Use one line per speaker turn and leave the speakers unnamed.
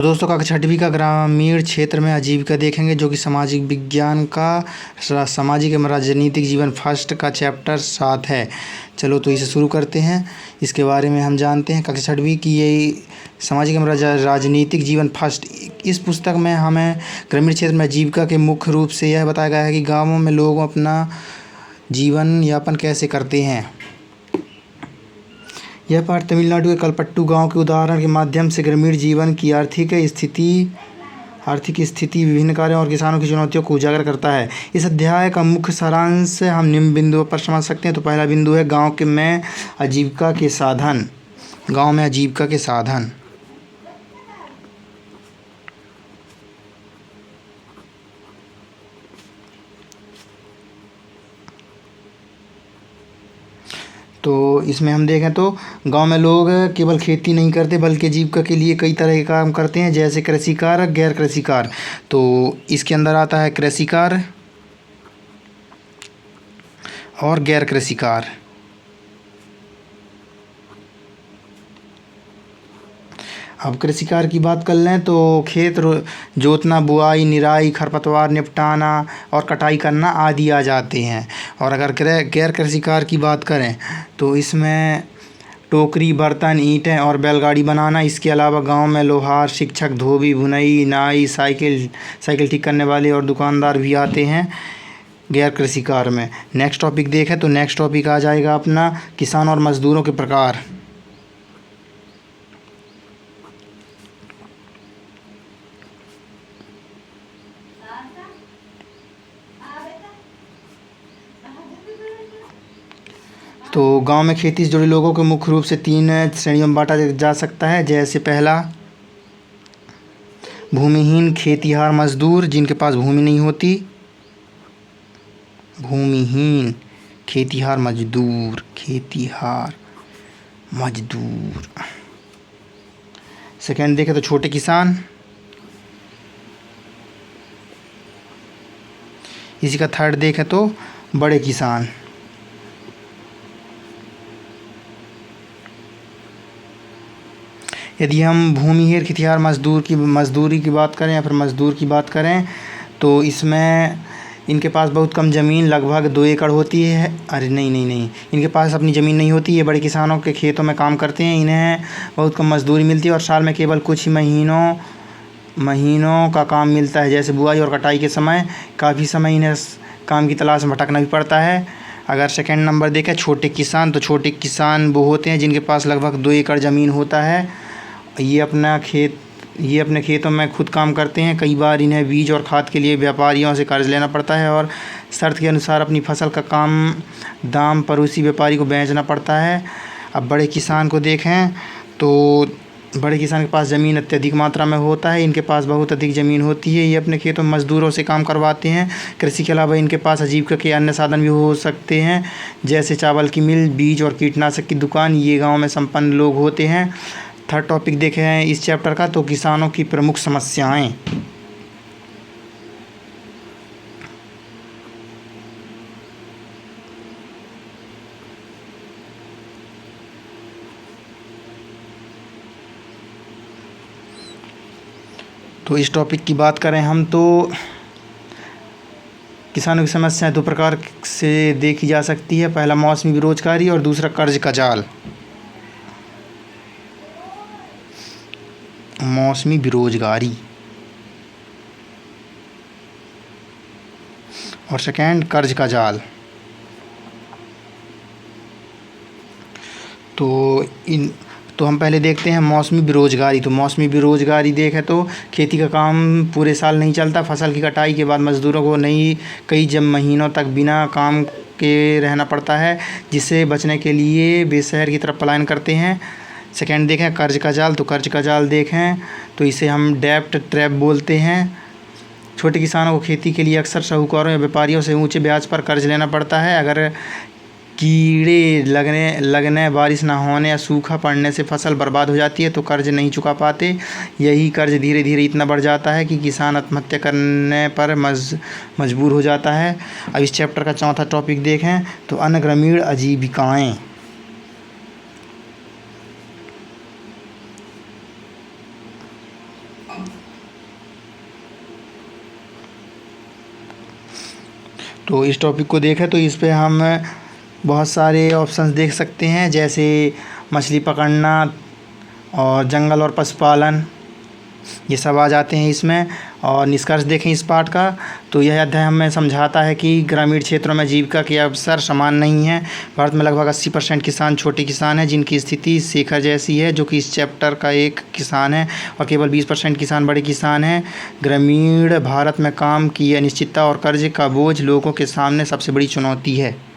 दोस्तों कक्षा छठवीं का ग्रामीण क्षेत्र में आजीविका देखेंगे, जो कि सामाजिक विज्ञान का सामाजिक एवं राजनीतिक जीवन फर्स्ट का चैप्टर 7 है। चलो तो इसे शुरू करते हैं। इसके बारे में हम जानते हैं कक्षा छठवीं की ये सामाजिक एवं राजनीतिक जीवन फर्स्ट। इस पुस्तक में हमें ग्रामीण क्षेत्र में आजीविका के मुख्य रूप से यह बताया गया है कि गाँवों में लोग अपना जीवन यापन कैसे करते हैं। यह पाठ तमिलनाडु के कलपट्टू गांव के उदाहरण के माध्यम से ग्रामीण जीवन की आर्थिक स्थिति, विभिन्न कार्यों और किसानों की चुनौतियों को उजागर करता है। इस अध्याय का मुख्य सारांश हम निम्न बिंदुओं पर समझ सकते हैं। तो पहला बिंदु है गांव में आजीविका के साधन। गांव में आजीविका के साधन। तो इसमें हम देखें तो गांव में लोग केवल खेती नहीं करते बल्कि आजीविका के लिए कई तरह के काम करते हैं, जैसे कृषि कार्य, गैर कृषि कार्य। तो इसके अंदर आता है कृषि कार्य और गैर कृषि कार्य। अब कृषि कार्य की बात कर लें तो खेत जोतना, बुआई, निराई, खरपतवार निपटाना और कटाई करना आदि आ जाते हैं। और अगर गैर कृषि कार्य की बात करें तो इसमें टोकरी, बर्तन, ईंटें और बैलगाड़ी बनाना। इसके अलावा गांव में लोहार, शिक्षक, धोबी, भुनई, नाई, साइकिल ठीक करने वाले और दुकानदार भी आते हैं गैर कृषि कार्य में। नेक्स्ट टॉपिक देखें तो नेक्स्ट टॉपिक आ जाएगा अपना किसान और मजदूरों के प्रकार। तो गांव में खेती से जुड़े लोगों को मुख्य रूप से 3 श्रेणियों में बांटा जा सकता है। जैसे पहला, भूमिहीन खेतिहार मजदूर, जिनके पास भूमि नहीं होती। भूमिहीन खेतिहार मजदूर। सेकेंड देखें तो छोटे किसान। इसी का थर्ड देखें तो बड़े किसान। यदि हम भूमिहीन खेतिहार मजदूरी की बात करें या फिर मजदूर की बात करें तो इसमें इनके पास बहुत कम ज़मीन, लगभग 2 एकड़ होती है। अरे नहीं, इनके पास अपनी ज़मीन नहीं होती। ये बड़े किसानों के खेतों में काम करते हैं। इन्हें बहुत कम मजदूरी मिलती है और साल में केवल कुछ ही महीनों का काम मिलता है। जैसे बुआई और कटाई के समय काफ़ी समय इन्हें काम की तलाश में भटकना भी पड़ता है। अगर सेकेंड नंबर देखें छोटे किसान, तो छोटे किसान वो होते हैं जिनके पास लगभग 2 एकड़ ज़मीन होता है। ये अपने खेतों में खुद काम करते हैं। कई बार इन्हें बीज और खाद के लिए व्यापारियों से कर्ज लेना पड़ता है और शर्त के अनुसार अपनी फसल का काम दाम पड़ोसी व्यापारी को बेचना पड़ता है। अब बड़े किसान को देखें तो बड़े किसान के पास ज़मीन अत्यधिक मात्रा में होता है। इनके पास बहुत अधिक ज़मीन होती है। ये अपने खेतों में मज़दूरों से काम करवाते हैं। कृषि के अलावा इनके पास आजीविका के अन्य साधन भी हो सकते हैं, जैसे चावल की मिल, बीज और कीटनाशक की दुकान। ये गाँव में संपन्न लोग होते हैं। थर्ड टॉपिक देखे हैं इस चैप्टर का तो किसानों की प्रमुख समस्याएं। तो इस टॉपिक की बात करें हम तो किसानों की समस्याएं 2 प्रकार से देखी जा सकती है। पहला मौसमी बेरोजगारी और दूसरा कर्ज का जाल। मौसमी बेरोजगारी और सेकेंड कर्ज का जाल। तो हम पहले देखते हैं मौसमी बेरोजगारी। तो मौसमी बेरोजगारी देखें तो खेती का काम पूरे साल नहीं चलता। फसल की कटाई के बाद मज़दूरों को कई महीनों तक बिना काम के रहना पड़ता है, जिससे बचने के लिए वे शहर की तरफ पलायन करते हैं। सेकेंड देखें कर्ज का जाल। तो कर्ज का जाल देखें तो इसे हम डेब्ट ट्रैप बोलते हैं। छोटे किसानों को खेती के लिए अक्सर साहूकारों या व्यापारियों से ऊंचे ब्याज पर कर्ज लेना पड़ता है। अगर कीड़े लगने, बारिश ना होने या सूखा पड़ने से फसल बर्बाद हो जाती है तो कर्ज नहीं चुका पाते। यही कर्ज धीरे धीरे इतना बढ़ जाता है कि किसान आत्महत्या करने पर मजबूर हो जाता है। अब इस चैप्टर का चौथा टॉपिक देखें तो अन्य ग्रामीण आजीविकाएँ। तो इस टॉपिक को देखें तो इस पे हम बहुत सारे ऑप्शंस देख सकते हैं, जैसे मछली पकड़ना और जंगल और पशुपालन, ये सब आ जाते हैं इसमें। और निष्कर्ष देखें इस पाठ का, तो यह अध्याय हमें समझाता है कि ग्रामीण क्षेत्रों में जीविका के अवसर समान नहीं हैं। भारत में लगभग 80% किसान छोटे किसान हैं, जिनकी स्थिति शेखर जैसी है, जो कि इस चैप्टर का एक किसान है, और केवल 20% किसान बड़े किसान हैं। ग्रामीण भारत में काम की अनिश्चितता और कर्ज का बोझ लोगों के सामने सबसे बड़ी चुनौती है।